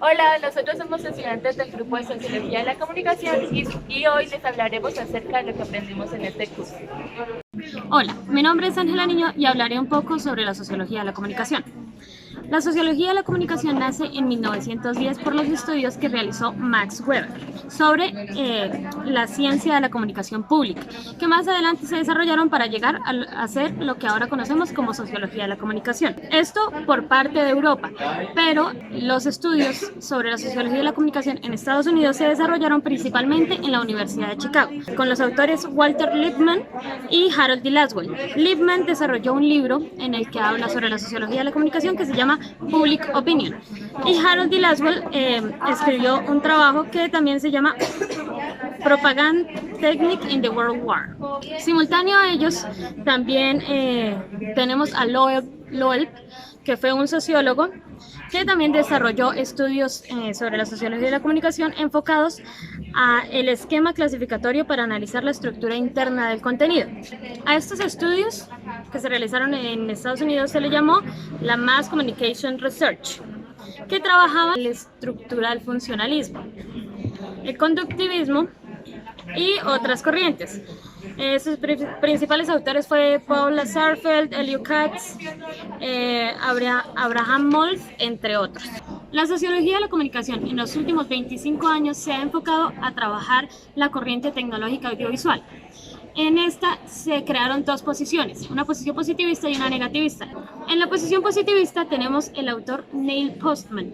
Hola, nosotros somos estudiantes del grupo de Sociología de la Comunicación y hoy les hablaremos acerca de lo que aprendimos en este curso. Hola, mi nombre es Ángela Niño y hablaré un poco sobre la sociología de la comunicación. La sociología de la comunicación nace en 1910 por los estudios que realizó Max Weber sobre la ciencia de la comunicación pública, que más adelante se desarrollaron para llegar a ser lo que ahora conocemos como sociología de la comunicación. Esto por parte de Europa, pero los estudios sobre la sociología de la comunicación en Estados Unidos se desarrollaron principalmente en la Universidad de Chicago, con los autores Walter Lippmann y Harold D. Laswell. Lippmann desarrolló un libro en el que habla sobre la sociología de la comunicación que se llama Public Opinion. Y Harold D. Laswell escribió un trabajo que también se llama Propaganda Technique in the World War. Simultáneo a ellos también tenemos a Loeb, que fue un sociólogo que también desarrolló estudios sobre la sociología de la comunicación enfocados a el esquema clasificatorio para analizar la estructura interna del contenido. A estos estudios que se realizaron en Estados Unidos se le llamó la Mass Communication Research, que trabajaba el estructural funcionalismo, el conductivismo y otras corrientes. Sus principales autores fue Paula Sarfeld, Elliot Katz, Abraham Molf, entre otros. La sociología de la comunicación en los últimos 25 años se ha enfocado a trabajar la corriente tecnológica audiovisual. En esta se crearon dos posiciones, una posición positivista y una negativista. En la posición positivista tenemos el autor Neil Postman,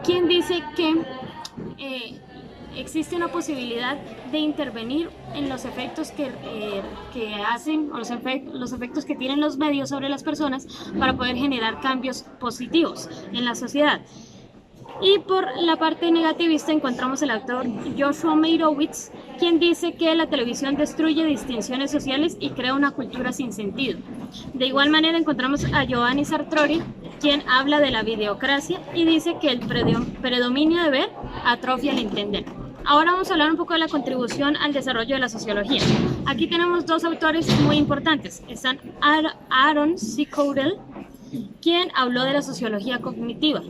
quien dice que existe una posibilidad de intervenir en los efectos que hacen o los efectos que tienen los medios sobre las personas para poder generar cambios positivos en la sociedad. Y por la parte negativista encontramos el autor Joshua Meyrowitz, quien dice que la televisión destruye distinciones sociales y crea una cultura sin sentido. De igual manera encontramos a Giovanni Sartori, quien habla de la videocracia y dice que el predominio de ver atrofia el entender. Ahora vamos a hablar un poco de la contribución al desarrollo de la sociología. Aquí tenemos dos autores muy importantes. Están Aaron C. Cowdell, quien habló de la sociología cognitiva.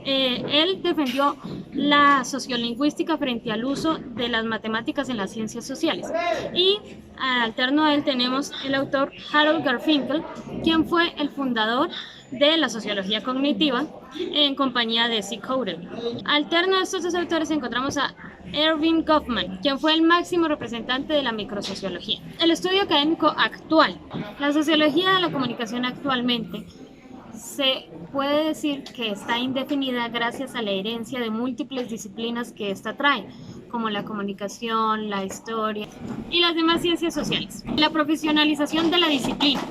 Él defendió la sociolingüística frente al uso de las matemáticas en las ciencias sociales. Y alterno a él tenemos el autor Harold Garfinkel, quien fue el fundador de la sociología cognitiva en compañía de C. Cowdell. Alterno a estos dos autores encontramos a Erving Goffman, quien fue el máximo representante de la microsociología. El estudio académico actual, la sociología de la comunicación actualmente, se puede decir que está indefinida gracias a la herencia de múltiples disciplinas que ésta trae, como la comunicación, la historia y las demás ciencias sociales. La profesionalización de la disciplina.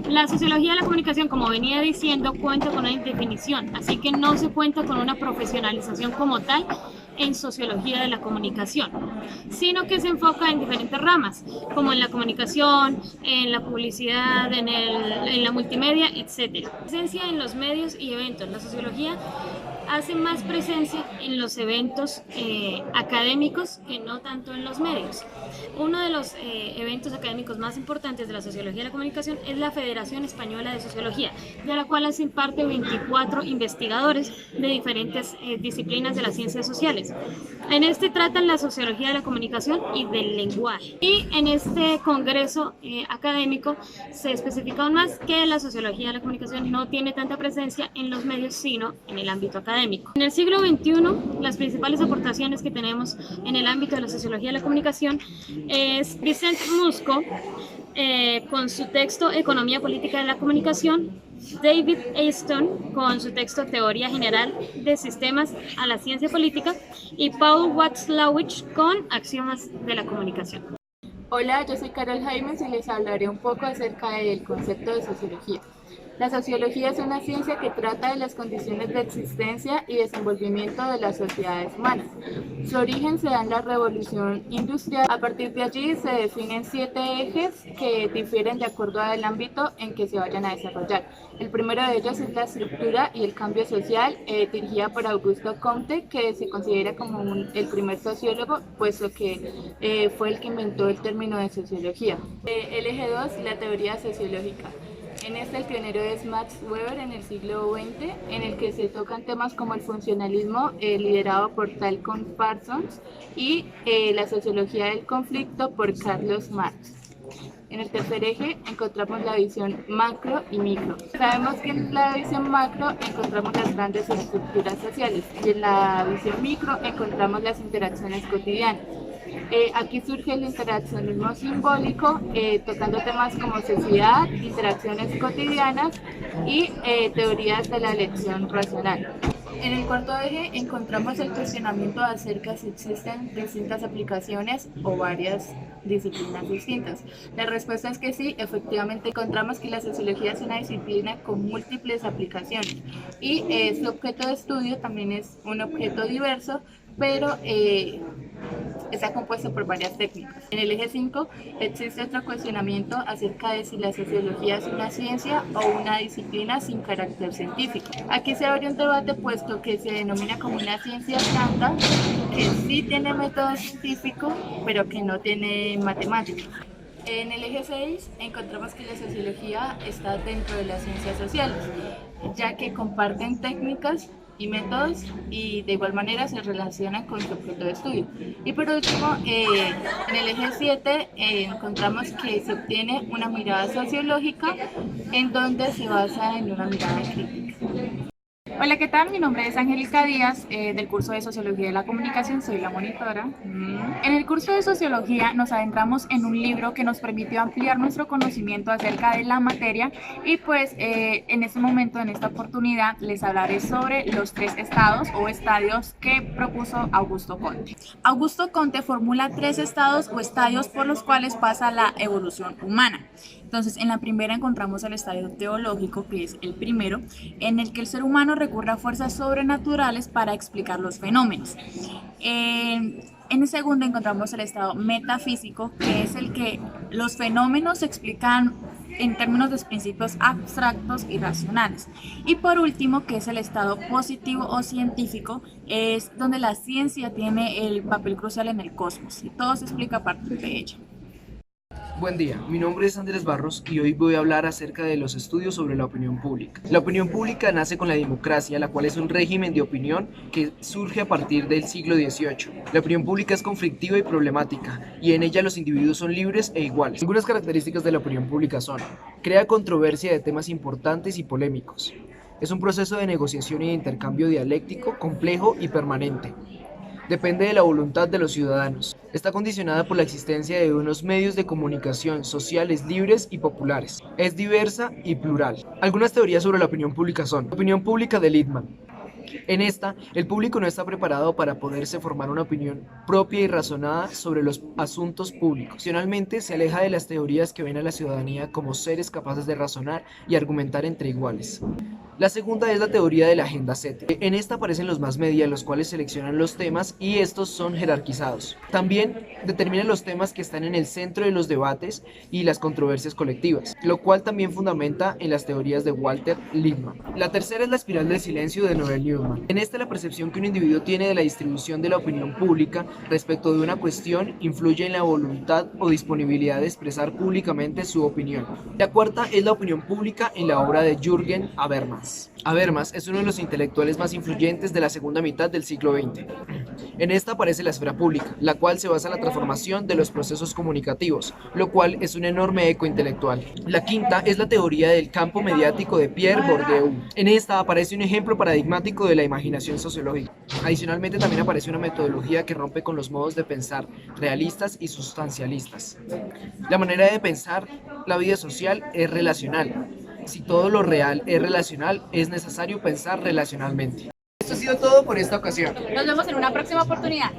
La sociología de la comunicación, como venía diciendo, cuenta con una indefinición, así que no se cuenta con una profesionalización como tal en sociología de la comunicación, sino que se enfoca en diferentes ramas, como en la comunicación, en la publicidad, en la multimedia, etc. Presencia en los medios y eventos. La sociología hace más presencia en los eventos académicos que no tanto en los medios. Uno de los eventos académicos más importantes de la sociología de la comunicación es la Federación Española de Sociología, de la cual hacen parte 24 investigadores de diferentes disciplinas de las ciencias sociales. En este tratan la sociología de la comunicación y del lenguaje. Y en este congreso académico se especifica aún más que la sociología de la comunicación no tiene tanta presencia en los medios, sino en el ámbito académico. En el siglo XXI, las principales aportaciones que tenemos en el ámbito de la sociología de la comunicación es Vicente Musco, con su texto Economía Política de la Comunicación, David Easton con su texto Teoría General de Sistemas a la Ciencia Política y Paul Watzlawick con Axiomas de la Comunicación. Hola, yo soy Carol Jaimes y les hablaré un poco acerca del concepto de sociología. La sociología es una ciencia que trata de las condiciones de existencia y desenvolvimiento de las sociedades humanas. Su origen se da en la revolución industrial. A partir de allí se definen 7 ejes que difieren de acuerdo al ámbito en que se vayan a desarrollar. El primero de ellos es la estructura y el cambio social, dirigida por Augusto Comte, que se considera como el primer sociólogo, puesto que fue el que inventó el término de sociología. El eje 2, la teoría sociológica. En este el pionero es Max Weber en el siglo XX, en el que se tocan temas como el funcionalismo, liderado por Talcott Parsons, y la sociología del conflicto por Carlos Marx. En el tercer eje encontramos la visión macro y micro. Sabemos que en la visión macro encontramos las grandes estructuras sociales y en la visión micro encontramos las interacciones cotidianas. Aquí surge el interaccionismo simbólico, tocando temas como sociedad, interacciones cotidianas y teorías de la elección racional. En el cuarto eje encontramos el cuestionamiento acerca de si existen distintas aplicaciones o varias disciplinas distintas. La respuesta es que sí, efectivamente encontramos que la sociología es una disciplina con múltiples aplicaciones y su objeto de estudio también es un objeto diverso, pero está compuesto por varias técnicas. En el eje 5 existe otro cuestionamiento acerca de si la sociología es una ciencia o una disciplina sin carácter científico. Aquí se abre un debate puesto que se denomina como una ciencia blanca que sí tiene método científico pero que no tiene matemática. En el eje 6 encontramos que la sociología está dentro de las ciencias sociales, ya que comparten técnicas y métodos y de igual manera se relacionan con su objeto de estudio. Y por último, en el eje 7 encontramos que se obtiene una mirada sociológica en donde se basa en una mirada crítica. Hola, ¿qué tal? Mi nombre es Angélica Díaz, del curso de Sociología de la Comunicación, soy la monitora. En el curso de Sociología nos adentramos en un libro que nos permitió ampliar nuestro conocimiento acerca de la materia y pues en este momento, en esta oportunidad, les hablaré sobre los 3 estados o estadios que propuso Augusto Comte. Augusto Comte formula 3 estados o estadios por los cuales pasa la evolución humana. Entonces, en la primera encontramos el estadio teológico, que es el primero, en el que el ser humano recurre a fuerzas sobrenaturales para explicar los fenómenos. En el segundo encontramos el estado metafísico, que es el que los fenómenos se explican en términos de principios abstractos y racionales. Y por último, que es el estado positivo o científico, es donde la ciencia tiene el papel crucial en el cosmos y todo se explica a partir de ella. Buen día, mi nombre es Andrés Barros y hoy voy a hablar acerca de los estudios sobre la opinión pública. La opinión pública nace con la democracia, la cual es un régimen de opinión que surge a partir del siglo XVIII. La opinión pública es conflictiva y problemática, y en ella los individuos son libres e iguales. Algunas características de la opinión pública son: crea controversia de temas importantes y polémicos. Es un proceso de negociación y de intercambio dialéctico, complejo y permanente. Depende de la voluntad de los ciudadanos. Está condicionada por la existencia de unos medios de comunicación sociales libres y populares. Es diversa y plural. Algunas teorías sobre la opinión pública son: la opinión pública de Littman. En esta, el público no está preparado para poderse formar una opinión propia y razonada sobre los asuntos públicos. Adicionalmente, se aleja de las teorías que ven a la ciudadanía como seres capaces de razonar y argumentar entre iguales. La segunda es la teoría de la agenda set. En esta aparecen los más media, los cuales seleccionan los temas y estos son jerarquizados. También determinan los temas que están en el centro de los debates y las controversias colectivas, lo cual también fundamenta en las teorías de Walter Lippmann. La tercera es la espiral del silencio de Noel Newman. En esta, la percepción que un individuo tiene de la distribución de la opinión pública respecto de una cuestión influye en la voluntad o disponibilidad de expresar públicamente su opinión. La cuarta es la opinión pública en la obra de Jürgen Habermas. Habermas es uno de los intelectuales más influyentes de la segunda mitad del siglo XX. En esta aparece la esfera pública, la cual se basa en la transformación de los procesos comunicativos, lo cual es un enorme eco intelectual. La quinta es la teoría del campo mediático de Pierre Bourdieu. En esta aparece un ejemplo paradigmático de la imaginación sociológica. Adicionalmente, también aparece una metodología que rompe con los modos de pensar realistas y sustancialistas. La manera de pensar la vida social es relacional. Si todo lo real es relacional, es necesario pensar relacionalmente. Esto ha sido todo por esta ocasión. Nos vemos en una próxima oportunidad.